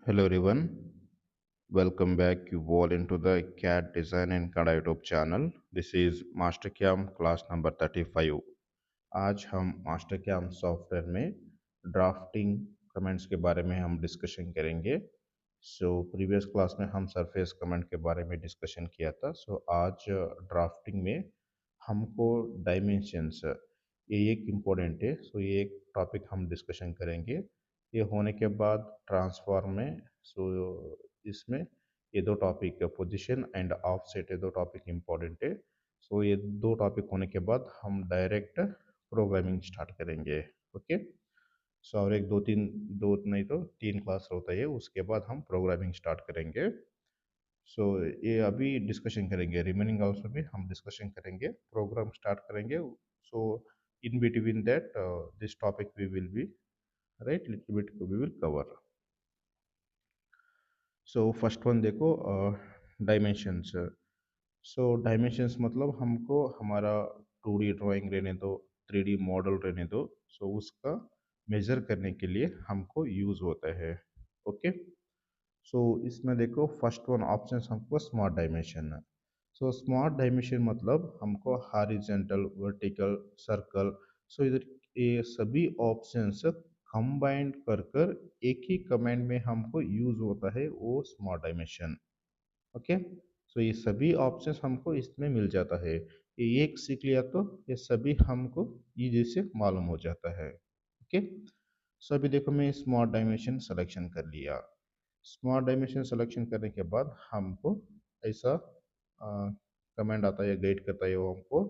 Hello everyone, welcome back you all into the CAD Design and CAD YouTube channel. This is MasterCam class number 35. आज हम MasterCam software में drafting comments के बारे में हम discussion करेंगे. प्रीवियस क्लास में हम सरफेस कमेंट के बारे में डिस्कशन किया था. आज ड्राफ्टिंग में हमको डायमेंशंस ये एक इम्पोर्टेंट है. ये एक टॉपिक हम डिस्कशन करेंगे. ये होने के बाद ट्रांसफॉर्म में इसमें ये दो टॉपिक पोजीशन एंड ऑफसेट ये दो टॉपिक इम्पोर्टेंट है. ये दो टॉपिक होने के बाद हम डायरेक्ट प्रोग्रामिंग स्टार्ट करेंगे. ओके. और एक दो नहीं तो तीन क्लास होता है, उसके बाद हम प्रोग्रामिंग स्टार्ट करेंगे. ये अभी डिस्कशन करेंगे, रिमेनिंग आल्सो भी हम डिस्कशन करेंगे, प्रोग्राम स्टार्ट करेंगे. So in between that this topic we will be write little bit we will cover. First one देखो, डायमेंशंस. डायमेंशंस मतलब हमको हमारा 2D ड्राइंग रहने दो, 3D मॉडल रहने दो. उसका मेजर करने के लिए हमको यूज़ होता है. ओके. इसमें देखो फर्स्ट वन ऑप्शन हमको स्मार्ट डायमेंशन है. स्मार्ट डायमेंशन मतलब हमको हॉरिजॉन्टल, वर्टिकल, सर्कल, इधर ये सभी ऑप्शंस कंबाइंड कर कर एक ही कमांड में हमको यूज होता है वो स्मार्ट डायमेंशन. ओके. ये सभी ऑप्शंस हमको इसमें मिल जाता है. ये एक सीख लिया तो ये सभी हमको इजी से मालूम हो जाता है. ओके. अभी देखो मैं स्मार्ट डायमेंशन सिलेक्शन कर लिया. स्मार्ट डायमेंशन सिलेक्शन करने के बाद हमको ऐसा कमांड आता है, गाइड करता है वो हमको.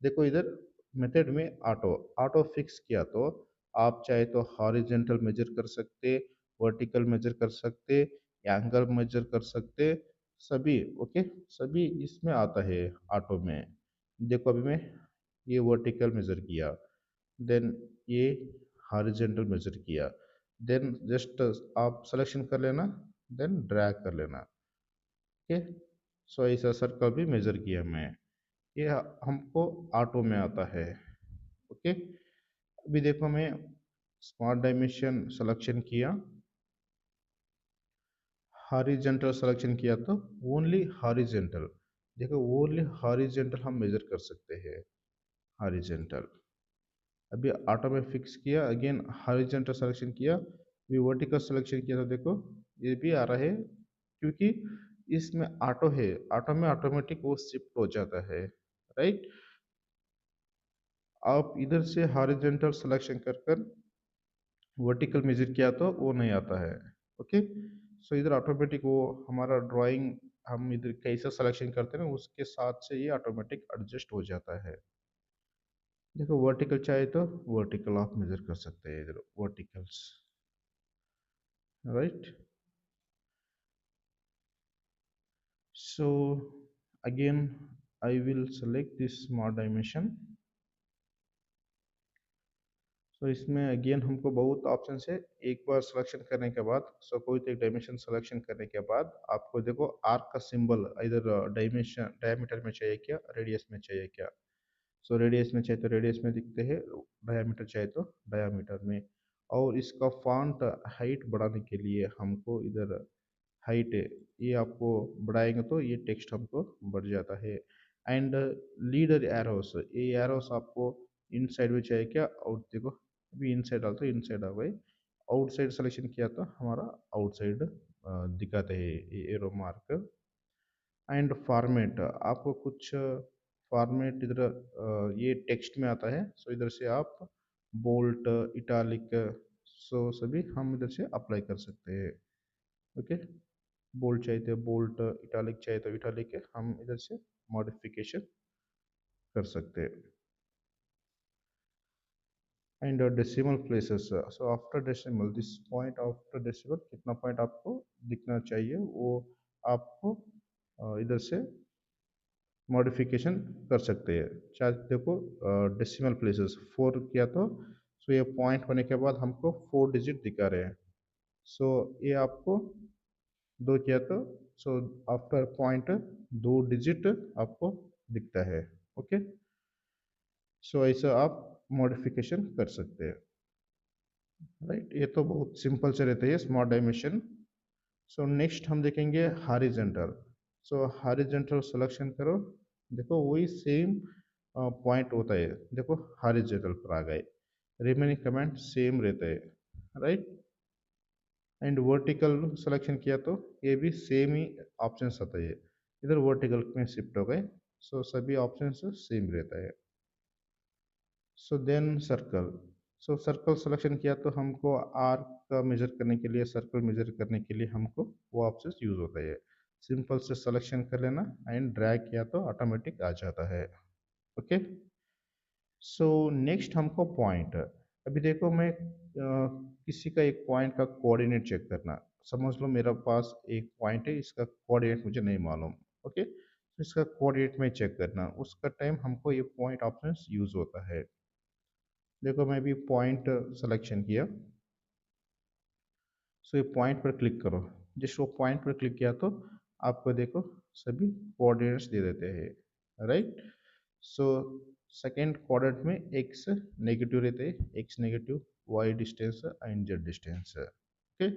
देखो इधर मेथड में ऑटो ऑटो फिक्स किया तो आप चाहे तो हॉरिजेंटल मेजर कर सकते, वर्टिकल मेजर कर सकते, एंगल मेजर कर सकते, सभी. ओके. सभी इसमें आता है ऑटो में. देखो अभी मैं ये वर्टिकल मेजर किया, देन ये हॉरिजेंटल मेजर किया, देन जस्ट आप सिलेक्शन कर लेना, देन ड्रैग कर लेना. ओके. ऐसा सर्कल भी मेजर किया मैं. ये हमको ऑटो में आता है. ओके. अभी देखो मैं स्मार्ट डायमेंशन सिलेक्शन किया, हॉरिजेंटल सिलेक्शन किया तो ओनली हॉरिजेंटल. देखो ओनली हॉरिजेंटल हम मेजर कर सकते हैं, हॉरिजेंटल. अभी ऑटो में फिक्स किया, अगेन हॉरिजेंटल सिलेक्शन किया, अभी वर्टिकल सिलेक्शन किया तो देखो ये भी आ रहा है, क्योंकि इसमें ऑटो है, ऑटो में ऑटोमेटिक वो शिफ्ट हो जाता है. राइट. आप इधर से हॉरिजेंटल सिलेक्शन कर कर वर्टिकल मेजर किया तो वो नहीं आता है. ओके. इधर ऑटोमेटिक वो हमारा ड्राइंग हम इधर कैसा सिलेक्शन करते हैं ना उसके साथ से ये ऑटोमेटिक एडजस्ट हो जाता है. देखो वर्टिकल चाहे तो वर्टिकल आप मेजर कर सकते हैं इधर verticals. Right. so again I will select this smart dimension. इसमें अगेन हमको बहुत ऑप्शन है. एक बार सिलेक्शन करने के बाद कोई तो एक डायमेंशन सिलेक्शन करने के बाद आपको देखो आर्क का सिंबल इधर डायमेंशन डायमीटर में चाहिए क्या, रेडियस में चाहिए क्या. रेडियस में चाहिए तो रेडियस में दिखते हैं, डायमीटर चाहिए तो डायमीटर में. और इसका फॉन्ट हाइट बढ़ाने के लिए हमको इधर हाइट है, ये आपको बढ़ाएंगे तो ये टेक्स्ट हमको बढ़ जाता है. एंड लीडर एरोस, ये एरोस आपको इनसाइड में चाहिए क्या, आउट. देखो अभी इनसाइड डालते तो इनसाइड आ गए, आउटसाइड सिलेक्शन किया तो हमारा आउटसाइड दिखाते हैं ये एरो मार्क. एंड फॉर्मेट आपको कुछ फॉर्मेट इधर ये टेक्स्ट में आता है. इधर से आप बोल्ट, इटालिक, सभी हम इधर से अप्लाई कर सकते हैं. ओके. बोल्ट चाहिए तो बोल्ट, इटालिक चाहिए तो इटालिक हम इधर से मॉडिफिकेशन कर सकते हैं. And decimal places, after decimal this point, after decimal कितना पॉइंट आपको दिखना चाहिए वो आपको इधर से मॉडिफिकेशन कर सकते हैं. चाहे देखो डेसिमल प्लेसेस 4 किया तो ये पॉइंट होने के बाद हमको 4 डिजिट दिखा रहे हैं. ये आपको दो किया तो आफ्टर पॉइंट 2 डिजिट आपको दिखता है. ओके. ऐसा आप मॉडिफिकेशन कर सकते हैं. राइट. ये तो बहुत सिंपल से रहते हैं स्मार्ट डायमेंशन. सो नेक्स्ट हम देखेंगे हॉरिजॉन्टल। सो हॉरिजॉन्टल सिलेक्शन करो। देखो वही सेम पॉइंट होता है। देखो हॉरिजॉन्टल पर आ गए, रिमेनिंग कमेंट सेम रहता है, राइट। एंड वर्टिकल सिलेक्शन किया तो ये भी सेम ही ऑप्शन आता है, इधर वर्टिकल में शिफ्ट हो गए। सो सभी ऑप्शन सेम रहता है। So then circle. So circle selection किया तो हमको आर्क का मेजर करने के लिए, सर्कल मेजर करने के लिए हमको वो ऑप्शन यूज होता है। सिंपल से सिलेक्शन कर लेना एंड ड्रैग किया तो ऑटोमेटिक आ जाता है। ओके। सो नेक्स्ट हमको पॉइंट। अभी देखो मैं किसी का एक पॉइंट का कोऑर्डिनेट चेक करना। समझ लो मेरा पास एक पॉइंट है, इसका कोऑर्डिनेट मुझे नहीं मालूम। ओके, इसका कोऑर्डिनेट में चेक करना, उसका टाइम हमको ये पॉइंट ऑप्शन यूज होता है। देखो मैं भी पॉइंट सिलेक्शन किया। सो ये पॉइंट पर क्लिक करो। जिस वो पॉइंट पर क्लिक किया तो आपको देखो सभी कोऑर्डिनेट्स दे देते हैं, राइट। सो सेकेंड क्वाड्रेंट में एक्स नेगेटिव रहते हैं, X negative, Y distance and Z distance. Okay,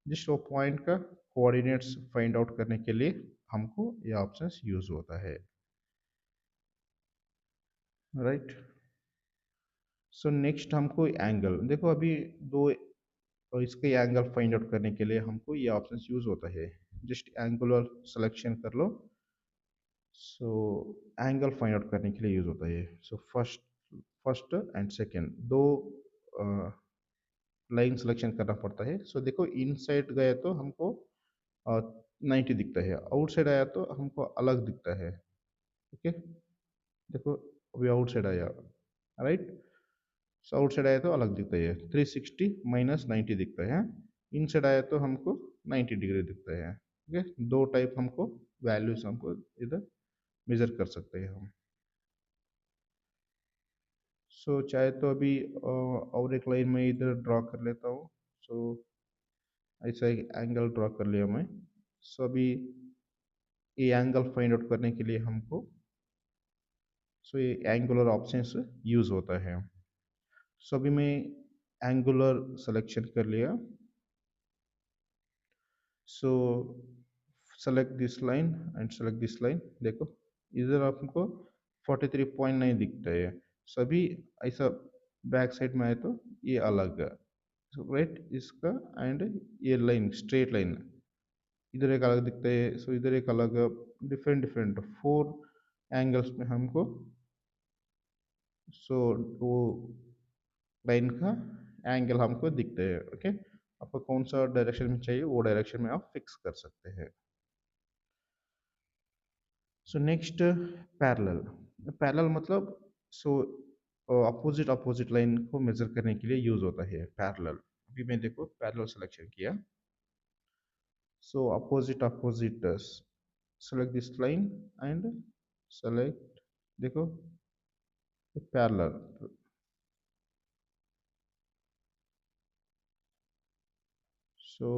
जिस वो पॉइंट का कोऑर्डिनेट्स फाइंड आउट करने के लिए हमको ये ऑप्शन यूज होता है, राइट। सो नेक्स्ट हमको एंगल। देखो अभी दो, और इसके एंगल फाइंड आउट करने के लिए हमको ये ऑप्शन यूज होता है। जस्ट एंगुलर सिलेक्शन कर लो। सो एंगल फाइंड आउट करने के लिए यूज होता है। So first first and second दो लाइन सिलेक्शन करना पड़ता है। सो देखो इनसाइड गए तो हमको 90 दिखता है, आउटसाइड आया तो हमको अलग दिखता है। ओके, देखो अभी आउटसाइड आया, राइट। सो आउटसाइड आया तो अलग दिखता है, 360 माइनस 90 दिखता है। इनसाइड आया तो हमको 90 डिग्री दिखता है। ओके, दो टाइप हमको वैल्यूज हमको इधर मेजर कर सकते हैं हम। सो चाहे तो अभी और एक लाइन में इधर ड्रॉ कर लेता हूँ। सो ऐसा एक एंगल ड्रॉ कर लिया मैं। सो अभी ये एंगल फाइंड आउट करने के लिए हमको सो ये एंगुलर ऑप्शंस यूज होता है। सो अभी मैं एंगुलर सिलेक्शन कर लिया। सो select this line and select this line. देखो इधर आपको 43.9 दिखता है। सभी ऐसा बैक साइड में आए तो ये अलग है, राइट। इसका एंड ये लाइन स्ट्रेट लाइन इधर एक अलग दिखता है। सो इधर एक अलग, डिफरेंट डिफरेंट फोर एंगल्स में हमको सो वो लाइन का एंगल हमको दिखते हैं। ओके, आपको कौन सा डायरेक्शन में चाहिए वो डायरेक्शन में आप फिक्स कर सकते हैं। So next parallel. पैरेलल मतलब सो अपोजिट अपोजिट लाइन को मेजर करने के लिए यूज होता है पैरेलल। अभी मैं देखो पैरेलल सिलेक्शन किया। सो opposite opposite, select this line and select, देखो parallel। so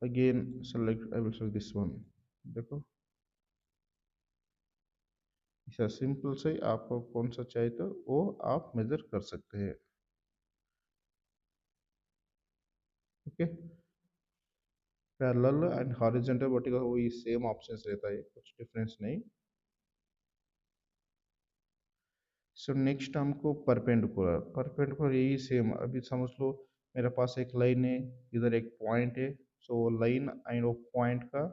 again select, I will select this one। देखो ऐसा सिंपल से आपको कौन सा चाहिए तो वो आप मेजर कर सकते हैं। Okay, parallel and horizontal vertical वही सेम ऑप्शंस रहता है, कुछ डिफरेंस नहीं। सो नेक्स्ट हमको परपेंडिकुलर। परपेंडिकुलर यही सेम, अभी समझ लो मेरे पास एक लाइन है, इधर एक पॉइंट है। सो लाइन एंड वो पॉइंट का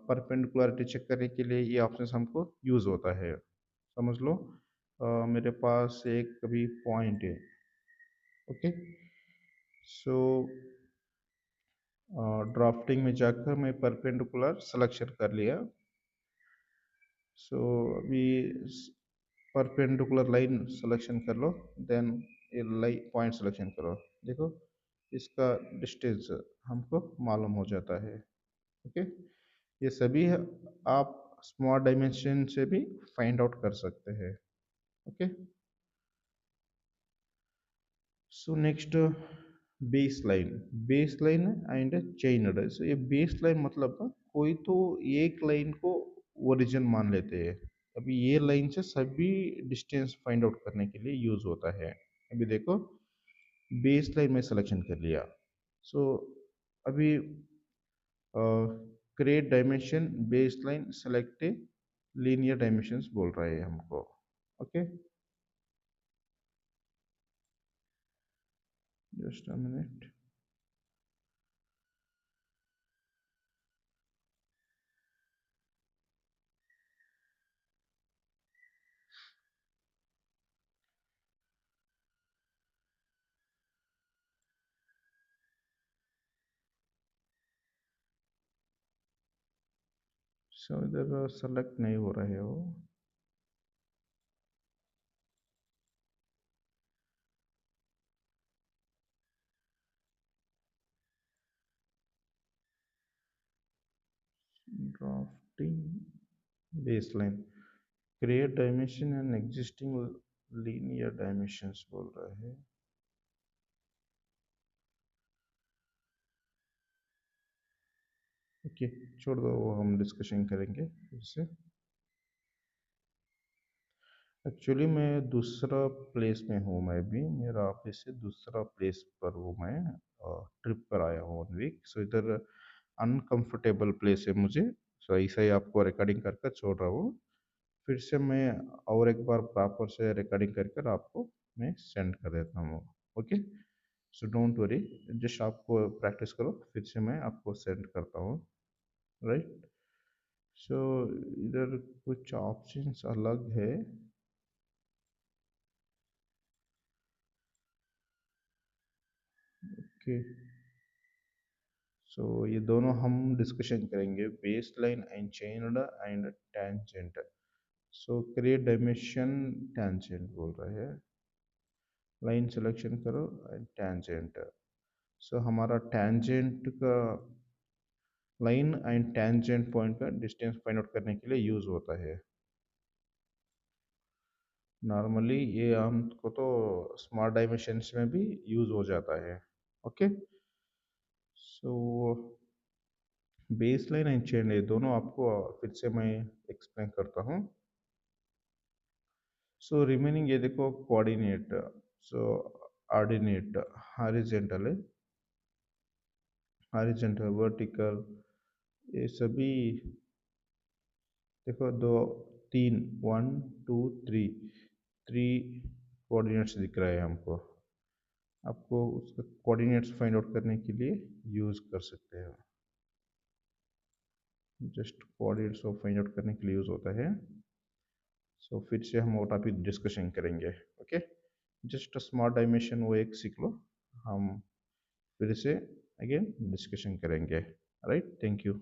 परपेंडिकुलरिटी चेक करने के लिए ये ऑप्शन हमको यूज होता है। समझ लो मेरे पास एक कभी पॉइंट है। ओके, सो ड्राफ्टिंग में जाकर मैं परपेंडिकुलर सिलेक्शन कर लिया। सो अभी परपेंडिकुलर लाइन सिलेक्शन कर लो, देन ये लाइन पॉइंट सिलेक्शन करो। देखो इसका डिस्टेंस हमको मालूम हो जाता है। ओके, ये सभी है, आप स्मॉल डायमेंशन से भी फाइंड आउट कर सकते हैं। Okay, so next base line. Base line and chain. So ये बेस लाइन मतलब ना कोई तो एक लाइन को ओरिजिन मान लेते हैं। अभी ये लाइन से सभी डिस्टेंस फाइंड आउट करने के लिए यूज होता है। अभी देखो बेस लाइन में सिलेक्शन कर लिया। सो अभी create dimension base line select linear dimensions बोल रहा है हमको। Okay, just a minute. So इधर सेलेक्ट नहीं हो रहा है वो। Drafting baseline create dimension and existing linear dimensions बोल रहा है। ओके, छोड़ दो, वो हम डिस्कशन करेंगे फिर से। एक्चुअली मैं दूसरा प्लेस में हूँ, मैं भी मेरा ऑफिस से दूसरा प्लेस पर हूँ, मैं ट्रिप पर आया हूँ 1 वीक। सो इधर अनकंफर्टेबल प्लेस है मुझे। सो ऐसा ही आपको रिकॉर्डिंग कर कर छोड़ रहा हूँ। फिर से मैं और एक बार प्रॉपर से रिकॉर्डिंग कर कर आपको मैं सेंड कर देता हूँ। Okay, so don't worry, just आपको प्रैक्टिस करो, फिर से मैं आपको सेंड करता हूँ। राइट, सो इधर कुछ ऑप्शंस अलग है। ओके, सो ये दोनों हम डिस्कशन करेंगे, base line and chained and tangent. So create dimension tangent बोल रहे हैं। लाइन सिलेक्शन करो एंड टेंजेंट। सो हमारा टेंजेंट का लाइन एंड टेंजेंट पॉइंट का डिस्टेंस फाइंड आउट करने के लिए यूज होता है। नॉर्मली ये हमको तो स्मार्ट डायमेंशंस में भी यूज हो जाता है। Okay, so base line and chain ये दोनों आपको फिर से मैं एक्सप्लेन करता हूँ। सो रिमेनिंग ये देखो, कोऑर्डिनेट, सो ऑर्डिनेट, हॉरिजेंटल है, हॉरिजेंटल वर्टिकल, ये सभी देखो, दो तीन, 1 2 3, 3 कोऑर्डिनेट्स दिख रहा है हमको। आपको उसका कोऑर्डिनेट्स फाइंड आउट करने के लिए यूज कर सकते हो। जस्ट कोऑर्डिनेट्स को फाइंड आउट करने के लिए यूज होता है। सो फिर से हम वो टॉपिक डिस्कशन करेंगे। ओके, जस्ट स्मॉल डायमेंशन वो एक सीख लो, हम फिर से अगेन डिस्कशन करेंगे। Right, thank you.